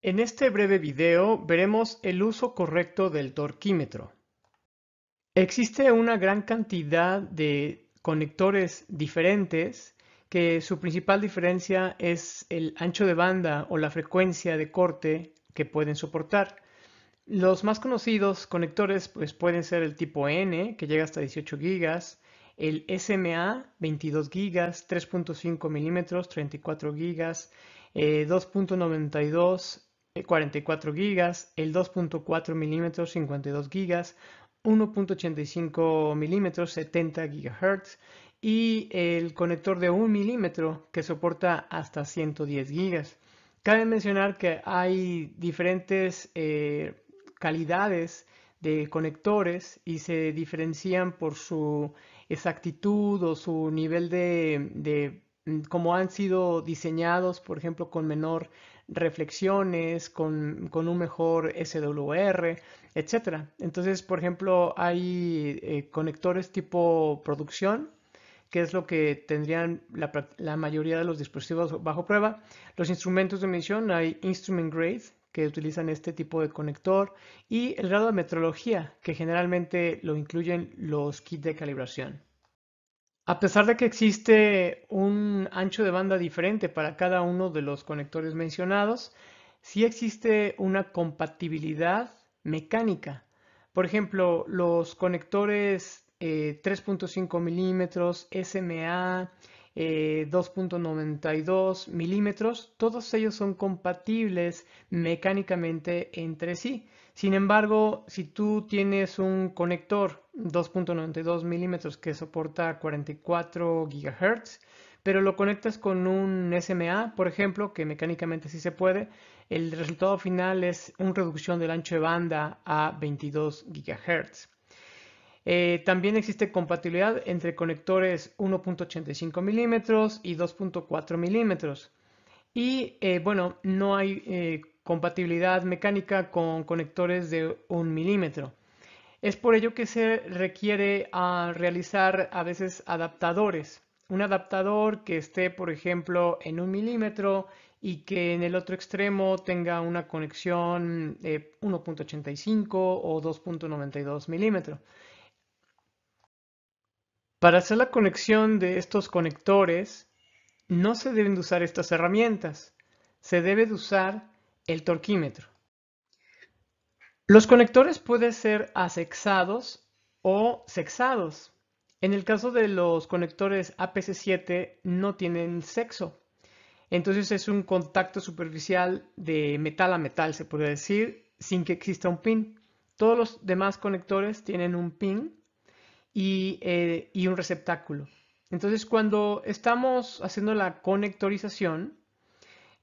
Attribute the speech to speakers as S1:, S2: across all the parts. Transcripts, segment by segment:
S1: En este breve video veremos el uso correcto del torquímetro. Existe una gran cantidad de conectores diferentes que su principal diferencia es el ancho de banda o la frecuencia de corte que pueden soportar. Los más conocidos conectores pues, pueden ser el tipo N, que llega hasta 18 gigas, el SMA, 22 gigas, 3.5 milímetros, 34 gigas, 2.92, 44 gigas, el 2.4 milímetros, 52 gigas, 1.85 milímetros, 70 gigahertz y el conector de 1 milímetro que soporta hasta 110 gigas. Cabe mencionar que hay diferentes calidades de conectores y se diferencian por su exactitud o su nivel de cómo han sido diseñados, por ejemplo, con menor reflexiones, con un mejor SWR, etcétera. Entonces, por ejemplo, hay conectores tipo producción, que es lo que tendrían la mayoría de los dispositivos bajo prueba. Los instrumentos de medición, hay instrument grade, que utilizan este tipo de conector, y el grado de metrología, que generalmente lo incluyen los kits de calibración. A pesar de que existe un ancho de banda diferente para cada uno de los conectores mencionados, sí existe una compatibilidad mecánica. Por ejemplo, los conectores 3.5 milímetros, SMA, 2.92 milímetros, todos ellos son compatibles mecánicamente entre sí. Sin embargo, si tú tienes un conector 2.92 milímetros que soporta 44 gigahertz, pero lo conectas con un SMA, por ejemplo, que mecánicamente sí se puede, el resultado final es una reducción del ancho de banda a 22 gigahertz. También existe compatibilidad entre conectores 1.85 milímetros y 2.4 milímetros. Y bueno, no hay compatibilidad mecánica con conectores de 1 milímetro. Es por ello que se requiere realizar a veces adaptadores. Un adaptador que esté, por ejemplo, en 1 milímetro y que en el otro extremo tenga una conexión 1.85 o 2.92 milímetros. Para hacer la conexión de estos conectores, no se deben de usar estas herramientas. Se debe de usar el torquímetro. Los conectores pueden ser asexados o sexados. En el caso de los conectores APC7 no tienen sexo. Entonces es un contacto superficial de metal a metal, se podría decir, sin que exista un pin. Todos los demás conectores tienen un pin y un receptáculo. Entonces cuando estamos haciendo la conectorización,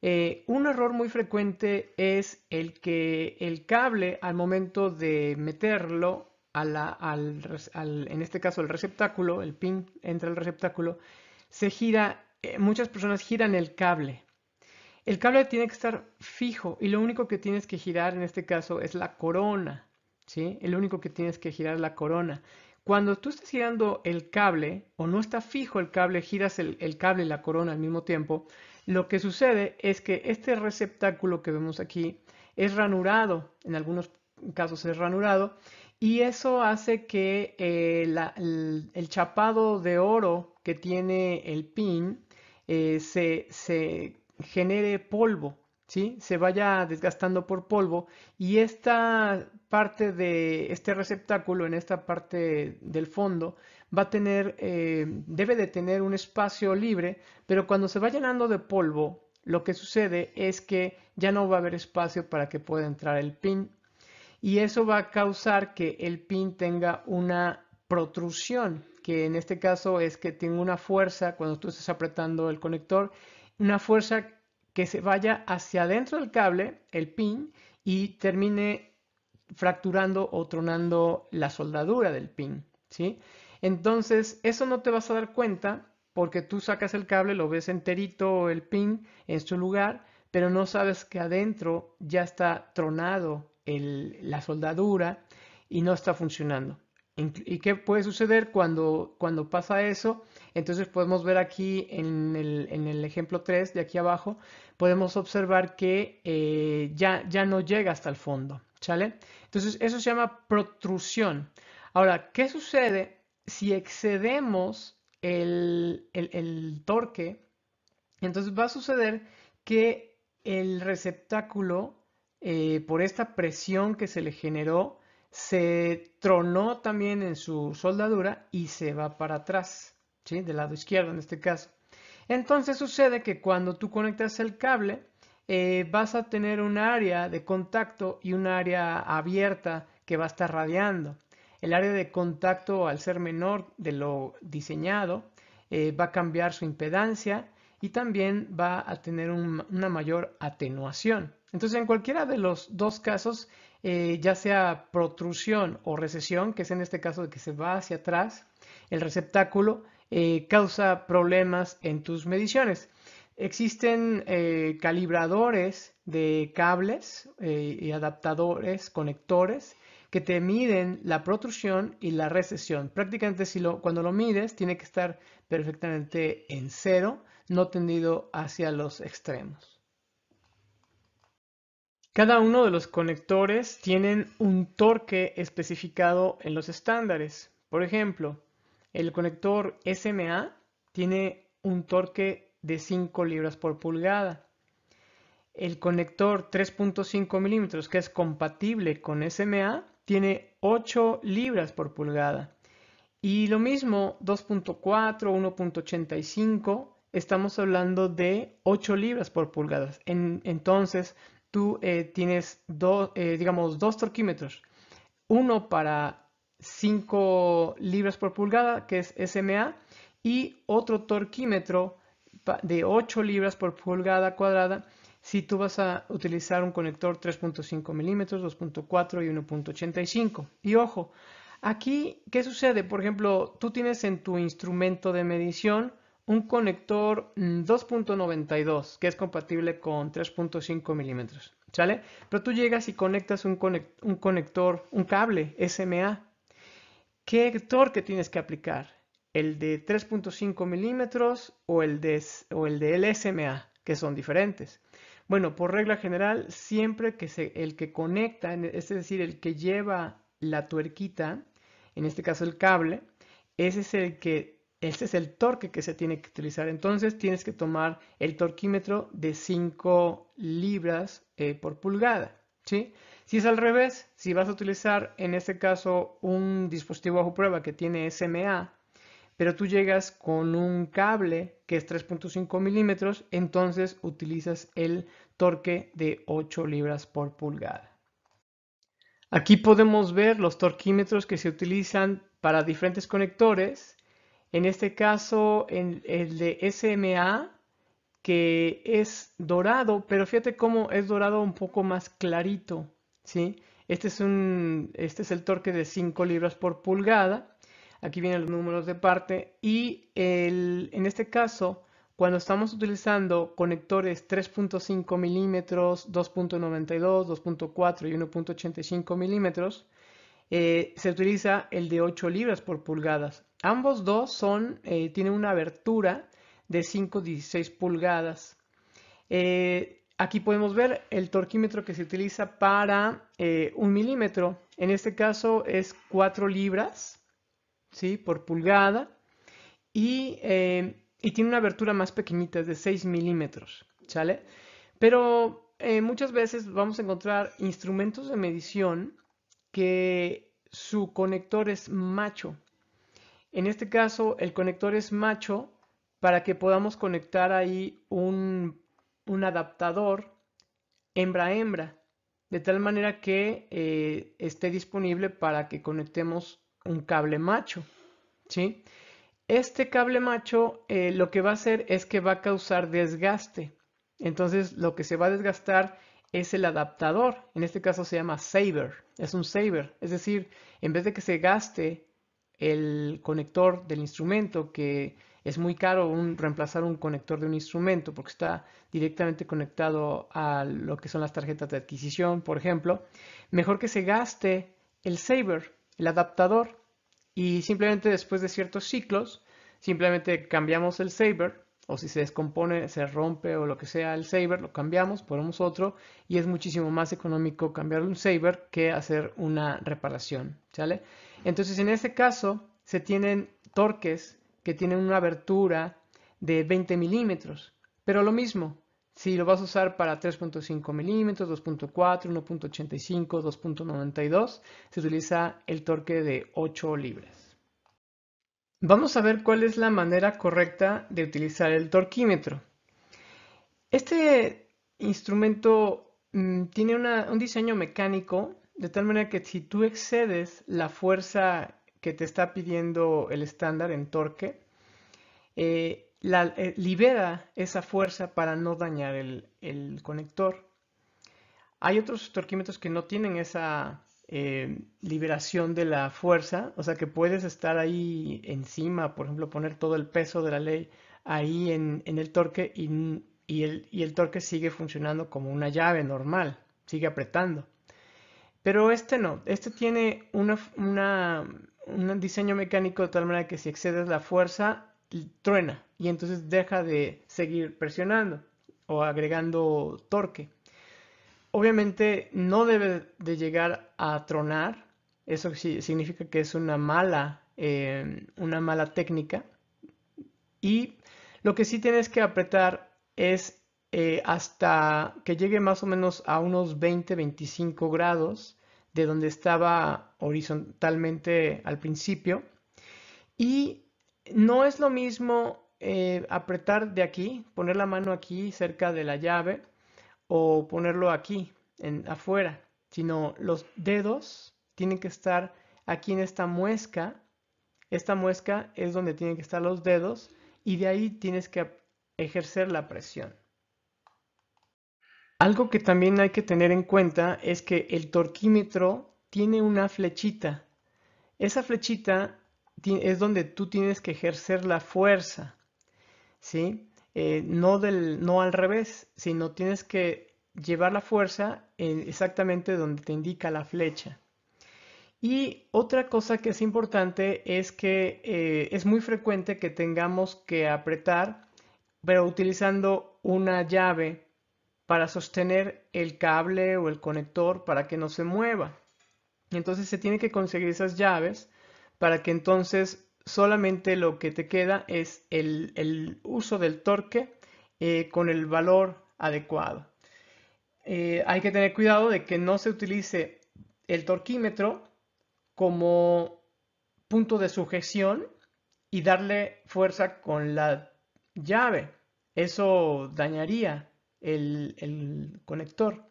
S1: un error muy frecuente es el que el cable al momento de meterlo en este caso el receptáculo, el pin entra al receptáculo, se gira, muchas personas giran el cable. El cable tiene que estar fijo y lo único que tienes que girar en este caso es la corona, ¿sí? El único que tienes que girar es la corona. Cuando tú estás girando el cable o no está fijo el cable, giras el cable y la corona al mismo tiempo, lo que sucede es que este receptáculo que vemos aquí es ranurado, en algunos casos es ranurado, y eso hace que el chapado de oro que tiene el pin se genere polvo, ¿sí? Se vaya desgastando por polvo y esta parte de este receptáculo en esta parte del fondo va a tener, debe de tener un espacio libre, pero cuando se va llenando de polvo, lo que sucede es que ya no va a haber espacio para que pueda entrar el pin y eso va a causar que el pin tenga una protrusión, que en este caso es que tenga una fuerza cuando tú estés apretando el conector, una fuerza que se vaya hacia adentro del cable, el pin, y termine fracturando o tronando la soldadura del pin, ¿sí? Entonces, eso no te vas a dar cuenta porque tú sacas el cable, lo ves enterito el pin en su lugar, pero no sabes que adentro ya está tronado la soldadura y no está funcionando. ¿Y qué puede suceder cuando pasa eso? Entonces podemos ver aquí en el ejemplo 3 de aquí abajo, podemos observar que ya no llega hasta el fondo, ¿sale? Entonces eso se llama protrusión. Ahora, ¿qué sucede si excedemos el torque? Entonces va a suceder que el receptáculo, por esta presión que se le generó, se tronó también en su soldadura y se va para atrás, ¿sí? Del lado izquierdo en este caso. Entonces sucede que cuando tú conectas el cable, vas a tener un área de contacto y un área abierta que va a estar radiando. El área de contacto, al ser menor de lo diseñado, va a cambiar su impedancia y también va a tener una mayor atenuación. Entonces, en cualquiera de los dos casos, ya sea protrusión o recesión, que es en este caso de que se va hacia atrás, el receptáculo causa problemas en tus mediciones. Existen calibradores de cables y adaptadores, conectores, que te miden la protrusión y la recesión. Prácticamente cuando lo mides tiene que estar perfectamente en cero, no tendido hacia los extremos. Cada uno de los conectores tienen un torque especificado en los estándares. Por ejemplo, el conector SMA tiene un torque de 5 libras por pulgada. El conector 3.5 milímetros, que es compatible con SMA, tiene 8 libras por pulgada. Y lo mismo, 2.4, 1.85, estamos hablando de 8 libras por pulgada. Entonces, tú tienes digamos, dos torquímetros. Uno para 5 libras por pulgada, que es SMA, y otro torquímetro de 8 libras por pulgada cuadrada, si tú vas a utilizar un conector 3.5 milímetros, 2.4 y 1.85. Y ojo, aquí, ¿qué sucede? Por ejemplo, tú tienes en tu instrumento de medición un conector 2.92 que es compatible con 3.5 milímetros, ¿sale? Pero tú llegas y conectas un conector, un cable SMA. ¿Qué torque tienes que aplicar? ¿El de 3.5 milímetros o el del SMA, que son diferentes? Bueno, por regla general, siempre que el que conecta, es decir, el que lleva la tuerquita, en este caso el cable, ese es el torque que se tiene que utilizar. Entonces tienes que tomar el torquímetro de 5 libras por pulgada, ¿sí? Si es al revés, si vas a utilizar en este caso un dispositivo bajo prueba que tiene SMA, pero tú llegas con un cable que es 3.5 milímetros, entonces utilizas el torque de 8 libras por pulgada. Aquí podemos ver los torquímetros que se utilizan para diferentes conectores. En este caso, el de SMA, que es dorado, pero fíjate cómo es dorado un poco más clarito, ¿sí? Este es el torque de 5 libras por pulgada. Aquí vienen los números de parte. Y en este caso, cuando estamos utilizando conectores 3.5 milímetros, 2.92, 2.4 y 1.85 milímetros, se utiliza el de 8 libras por pulgadas. Ambos dos tienen una abertura de 5,16 pulgadas. Aquí podemos ver el torquímetro que se utiliza para 1 milímetro. En este caso es 4 libras, ¿sí?, por pulgada. Y tiene una abertura más pequeñita, es de 6 milímetros, ¿sale? Pero muchas veces vamos a encontrar instrumentos de medición que su conector es macho. En este caso, el conector es macho para que podamos conectar ahí un adaptador hembra-hembra, de tal manera que esté disponible para que conectemos un cable macho, ¿sí? Este cable macho lo que va a hacer es que va a causar desgaste. Entonces lo que se va a desgastar es el adaptador. En este caso se llama saver. Es un saver. Es decir, en vez de que se gaste el conector del instrumento, que es muy caro reemplazar un conector de un instrumento porque está directamente conectado a lo que son las tarjetas de adquisición, por ejemplo, mejor que se gaste el saver, el adaptador. y simplemente después de ciertos ciclos, simplemente cambiamos el saber, o si se descompone, se rompe o lo que sea el saber, lo cambiamos, ponemos otro y es muchísimo más económico cambiar un saber que hacer una reparación, ¿sale? Entonces en este caso se tienen torques que tienen una abertura de 20 milímetros, pero lo mismo, si lo vas a usar para 3.5 milímetros, 2.4, 1.85, 2.92, se utiliza el torque de 8 libras. Vamos a ver cuál es la manera correcta de utilizar el torquímetro. Este instrumento tiene un diseño mecánico de tal manera que si tú excedes la fuerza que te está pidiendo el estándar en torque, libera esa fuerza para no dañar el conector. Hay otros torquímetros que no tienen esa liberación de la fuerza, o sea que puedes estar ahí encima, por ejemplo, poner todo el peso de la ley ahí en el torque y el torque sigue funcionando como una llave normal, sigue apretando. Pero este no, este tiene un diseño mecánico de tal manera que si excedes la fuerza, truena y entonces deja de seguir presionando o agregando torque. Obviamente no debe de llegar a tronar, eso sí significa que es una mala técnica. Y lo que sí tienes que apretar es hasta que llegue más o menos a unos 20-25 grados de donde estaba horizontalmente al principio. Y no es lo mismo apretar de aquí, poner la mano aquí cerca de la llave o ponerlo aquí, afuera, sino los dedos tienen que estar aquí en esta muesca. Esta muesca es donde tienen que estar los dedos y de ahí tienes que ejercer la presión. Algo que también hay que tener en cuenta es que el torquímetro tiene una flechita. Esa flechita es donde tú tienes que ejercer la fuerza, ¿sí? No al revés, sino tienes que llevar la fuerza exactamente donde te indica la flecha. Y otra cosa que es importante es que es muy frecuente que tengamos que apretar, pero utilizando una llave para sostener el cable o el conector para que no se mueva. Y entonces se tiene que conseguir esas llaves para que entonces solamente lo que te queda es el uso del torque con el valor adecuado. Hay que tener cuidado de que no se utilice el torquímetro como punto de sujeción y darle fuerza con la llave. Eso dañaría el conector.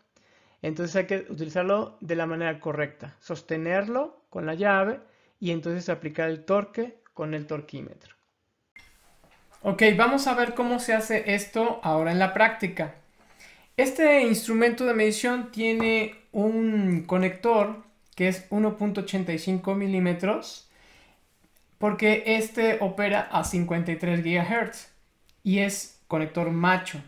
S1: Entonces hay que utilizarlo de la manera correcta. Sostenerlo con la llave y entonces aplicar el torque con el torquímetro. Ok, vamos a ver cómo se hace esto ahora en la práctica. Este instrumento de medición tiene un conector que es 1.85 milímetros porque este opera a 53 GHz y es conector macho.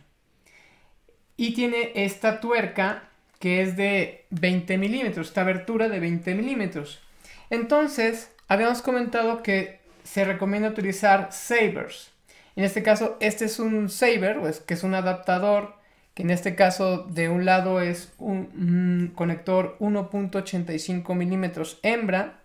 S1: Y tiene esta tuerca que es de 20 milímetros, esta abertura de 20 milímetros. Entonces, habíamos comentado que se recomienda utilizar sabers. En este caso, este es un saber, que es un adaptador, que en este caso de un lado es un conector 1.85 milímetros hembra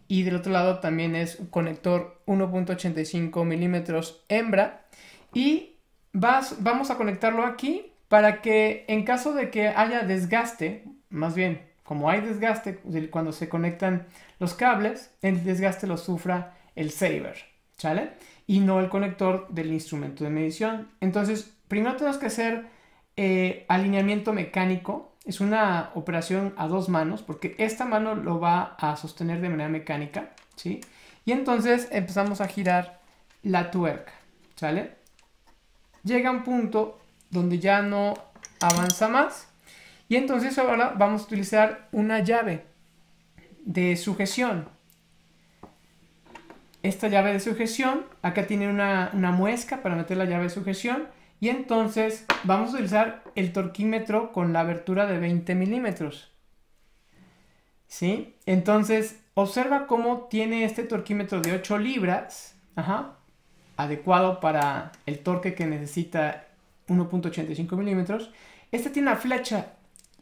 S1: y del otro lado también es un conector 1.85 milímetros hembra. Y vamos a conectarlo aquí para que en caso de que haya desgaste, más bien como hay desgaste cuando se conectan los cables, el desgaste lo sufra el saber, ¿sale? Y no el conector del instrumento de medición. Entonces, primero tenemos que hacer alineamiento mecánico. Es una operación a dos manos porque esta mano lo va a sostener de manera mecánica, ¿sí? Y entonces empezamos a girar la tuerca, ¿sale? Llega un punto donde ya no avanza más y entonces ahora vamos a utilizar una llave de sujeción. Esta llave de sujeción, acá tiene una muesca para meter la llave de sujeción y entonces vamos a utilizar el torquímetro con la abertura de 20 milímetros, ¿sí? Entonces Observa cómo tiene este torquímetro de 8 libras, adecuado para el torque que necesita 1.85 milímetros. Este tiene una flecha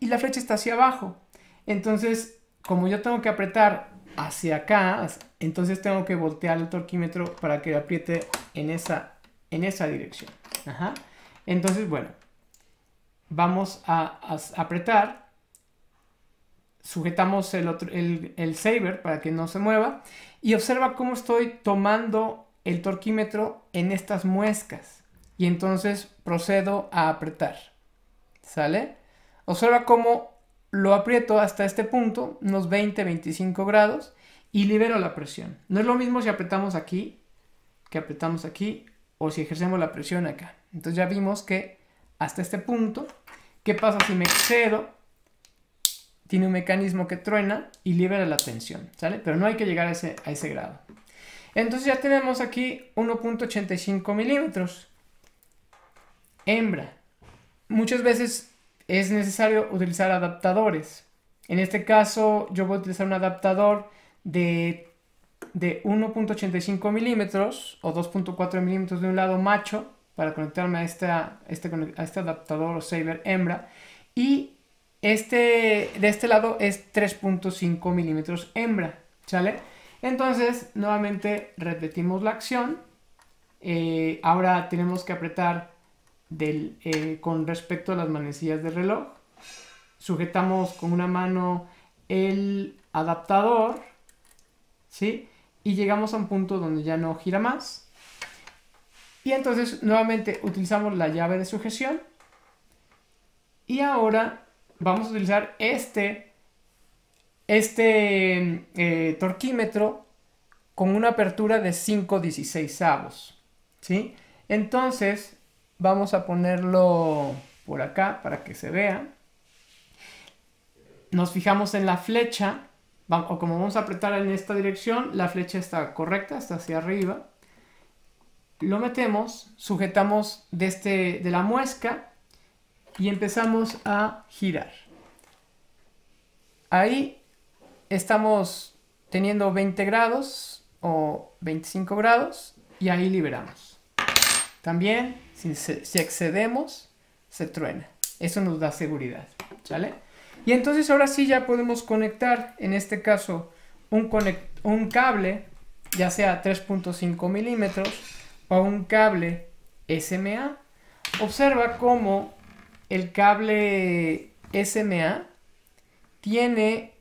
S1: y la flecha está hacia abajo. Entonces, como yo tengo que apretar hacia acá, entonces tengo que voltear el torquímetro para que apriete en esa dirección. Entonces, bueno, vamos a apretar. Sujetamos el saber para que no se mueva. Y observa cómo estoy tomando el torquímetro en estas muescas. Y entonces procedo a apretar. ¿Sale? Observa cómo lo aprieto hasta este punto, unos 20-25 grados. Y libero la presión. No es lo mismo si apretamos aquí que apretamos aquí, o si ejercemos la presión acá. Entonces ya vimos que hasta este punto. ¿Qué pasa si me excedo? Tiene un mecanismo que truena y libera la tensión, ¿sale? Pero no hay que llegar a ese grado. Entonces ya tenemos aquí 1.85 milímetros. Hembra. Muchas veces es necesario utilizar adaptadores. En este caso yo voy a utilizar un adaptador de 1.85 milímetros o 2.4 milímetros de un lado macho para conectarme a este adaptador o saber hembra, y de este lado es 3.5 milímetros hembra, ¿sale? Entonces nuevamente repetimos la acción. Ahora tenemos que apretar con respecto a las manecillas del reloj. Sujetamos con una mano el adaptador, ¿sí? Y llegamos a un punto donde ya no gira más. Y entonces nuevamente utilizamos la llave de sujeción. Y ahora vamos a utilizar este torquímetro con una apertura de 5/16, ¿sí? Entonces vamos a ponerlo por acá para que se vea. Nos fijamos en la flecha. O como vamos a apretar en esta dirección, la flecha está correcta, está hacia arriba. Lo metemos, sujetamos de la muesca y empezamos a girar. Ahí estamos teniendo 20 grados o 25 grados y ahí liberamos. También, si excedemos, se truena. Eso nos da seguridad, ¿sale? Y entonces ahora sí ya podemos conectar, en este caso, un cable, ya sea 3.5 milímetros o un cable SMA. Observa cómo el cable SMA tiene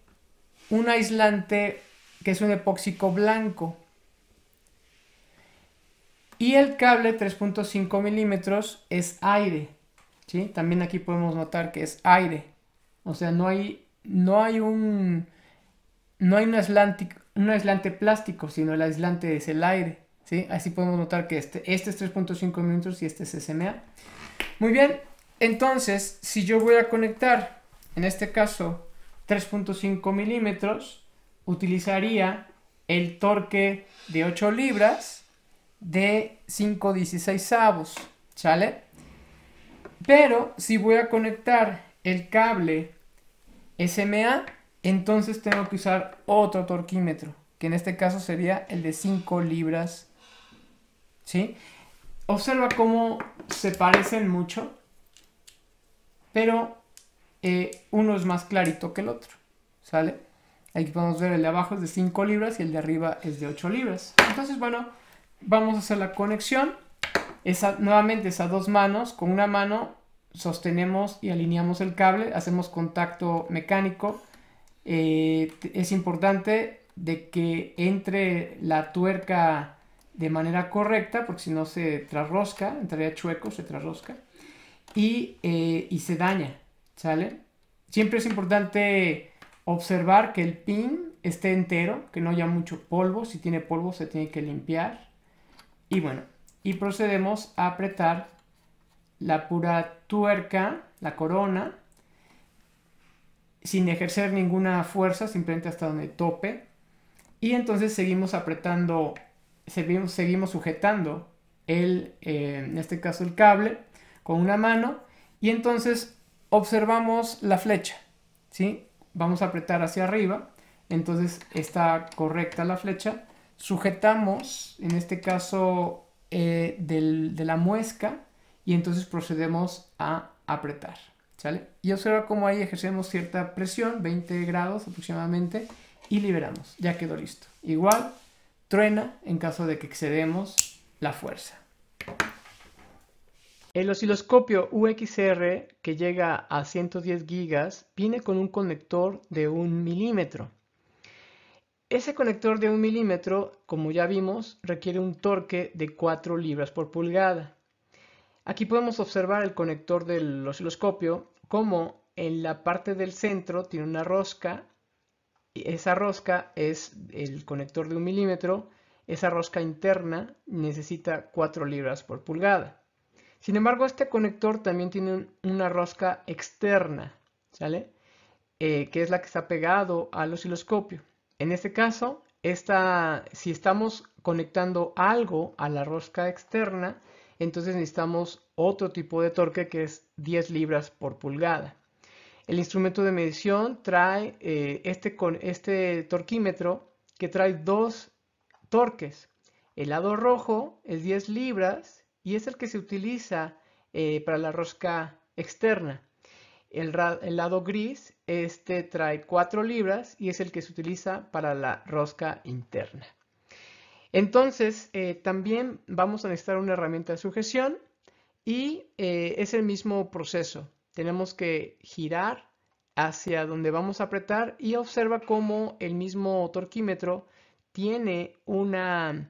S1: un aislante que es un epóxico blanco. Y el cable 3.5 milímetros es aire, ¿sí? También aquí podemos notar que es aire. O sea, no hay un aislante plástico, sino el aislante es el aire, ¿sí? Así podemos notar que este es 3.5 milímetros y este es SMA. Muy bien, entonces, si yo voy a conectar, en este caso, 3.5 milímetros, utilizaría el torque de 8 libras de 5/16, ¿sale? Pero si voy a conectar el cable SMA, entonces tengo que usar otro torquímetro, que en este caso sería el de 5 libras, ¿sí? Observa cómo se parecen mucho, pero uno es más clarito que el otro, ¿sale? Aquí podemos ver el de abajo es de 5 libras y el de arriba es de 8 libras. Entonces, bueno, vamos a hacer la conexión. Nuevamente es a dos manos. Con una mano sostenemos y alineamos el cable, hacemos contacto mecánico. Es importante de que entre la tuerca de manera correcta, porque si no se trasrosca, entraría chueco, se trasrosca y se daña, ¿sale? Siempre es importante observar que el pin esté entero, que no haya mucho polvo. Si tiene polvo se tiene que limpiar. Y bueno, y procedemos a apretar la pura tuerca, la corona, sin ejercer ninguna fuerza, simplemente hasta donde tope. Y entonces seguimos apretando, seguimos sujetando en este caso el cable con una mano, y entonces observamos la flecha, ¿sí? Vamos a apretar hacia arriba, entonces está correcta la flecha. Sujetamos, en este caso, de la muesca y entonces procedemos a apretar, ¿sale? Y observa cómo ahí ejercemos cierta presión, 20 grados aproximadamente, y liberamos. Ya quedó listo. Igual, truena en caso de que excedemos la fuerza. El osciloscopio UXR, que llega a 110 gigas, viene con un conector de 1 milímetro. Ese conector de 1 milímetro, como ya vimos, requiere un torque de 4 libras por pulgada. Aquí podemos observar el conector del osciloscopio, como en la parte del centro tiene una rosca. Esa rosca es el conector de 1 milímetro. Esa rosca interna necesita 4 libras por pulgada. Sin embargo, este conector también tiene una rosca externa, ¿sale? Que es la que está pegado al osciloscopio. En este caso, si estamos conectando algo a la rosca externa, entonces necesitamos otro tipo de torque que es 10 libras por pulgada. El instrumento de medición trae este torquímetro que trae dos torques. El lado rojo es 10 libras y es el que se utiliza para la rosca externa. El lado gris, este trae 4 libras y es el que se utiliza para la rosca interna. Entonces, también vamos a necesitar una herramienta de sujeción y es el mismo proceso. Tenemos que girar hacia donde vamos a apretar y observa cómo el mismo torquímetro tiene una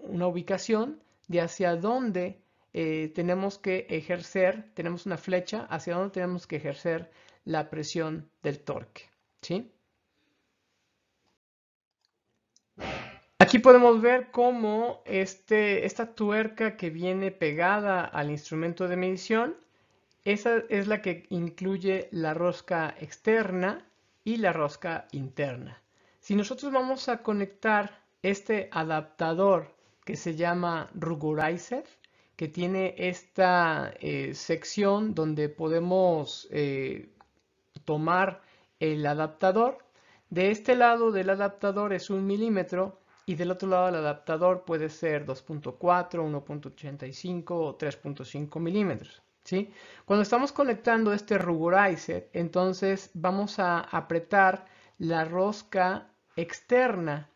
S1: ubicación de hacia dónde tenemos que ejercer, tenemos una flecha hacia dónde tenemos que ejercer la presión del torque, ¿sí? Aquí podemos ver cómo esta tuerca que viene pegada al instrumento de medición, esa es la que incluye la rosca externa y la rosca interna. Si nosotros vamos a conectar este adaptador que se llama Rugurizer, que tiene esta sección donde podemos tomar el adaptador, de este lado del adaptador es 1 milímetro y del otro lado del adaptador puede ser 2.4, 1.85 o 3.5 milímetros. ¿Sí? Cuando estamos conectando este Rugurizer, entonces vamos a apretar la rosca externa.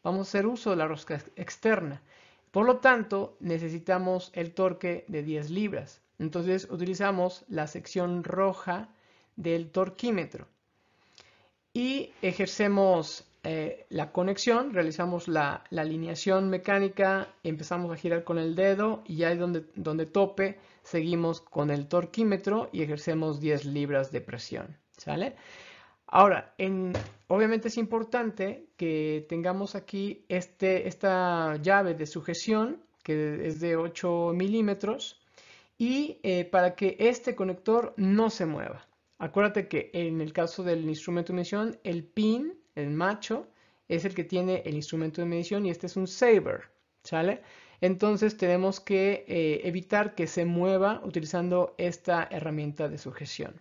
S1: Vamos a hacer uso de la rosca externa. Por lo tanto, necesitamos el torque de 10 libras. Entonces utilizamos la sección roja del torquímetro. Y ejercemos la conexión, realizamos la alineación mecánica, empezamos a girar con el dedo y ya donde tope seguimos con el torquímetro y ejercemos 10 libras de presión, ¿sale? Ahora, obviamente es importante que tengamos aquí esta llave de sujeción que es de 8 milímetros y para que este conector no se mueva. Acuérdate que en el caso del instrumento de medición, el pin, el macho, es el que tiene el instrumento de medición y este es un saber, ¿sale? Entonces tenemos que evitar que se mueva utilizando esta herramienta de sujeción.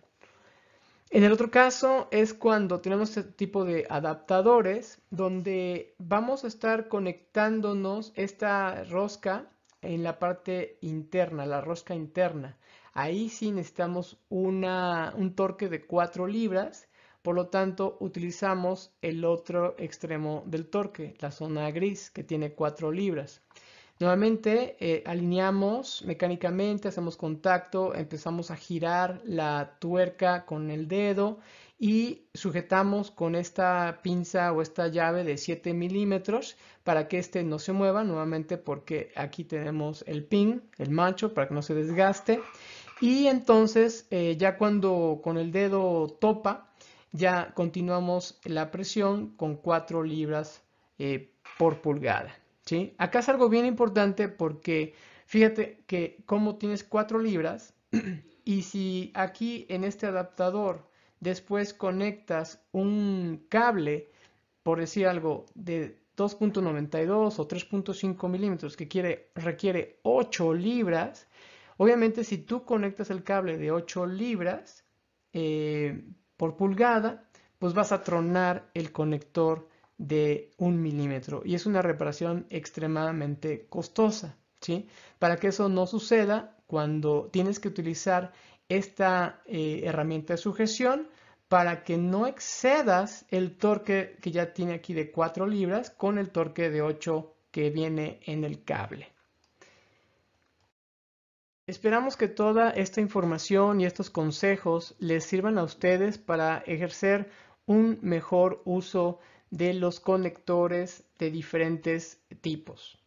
S1: En el otro caso es cuando tenemos este tipo de adaptadores donde vamos a estar conectándonos esta rosca en la parte interna, la rosca interna. Ahí sí necesitamos un torque de 4 libras, por lo tanto utilizamos el otro extremo del torque, la zona gris que tiene 4 libras. Nuevamente alineamos mecánicamente, hacemos contacto, empezamos a girar la tuerca con el dedo y sujetamos con esta pinza o esta llave de 7 milímetros para que este no se mueva, nuevamente porque aquí tenemos el pin, el macho, para que no se desgaste. Y entonces ya cuando con el dedo topa, ya continuamos la presión con 4 libras por pulgada. ¿Sí? Acá es algo bien importante porque fíjate que como tienes 4 libras y si aquí en este adaptador después conectas un cable, por decir algo, de 2.92 o 3.5 milímetros que requiere 8 libras, obviamente si tú conectas el cable de 8 libras por pulgada, pues vas a tronar el conector de 1 milímetro y es una reparación extremadamente costosa, ¿sí? Para que eso no suceda, cuando tienes que utilizar esta herramienta de sujeción, para que no excedas el torque que ya tiene aquí de 4 libras con el torque de 8 que viene en el cable. Esperamos que toda esta información y estos consejos les sirvan a ustedes para ejercer un mejor uso de los conectores de diferentes tipos.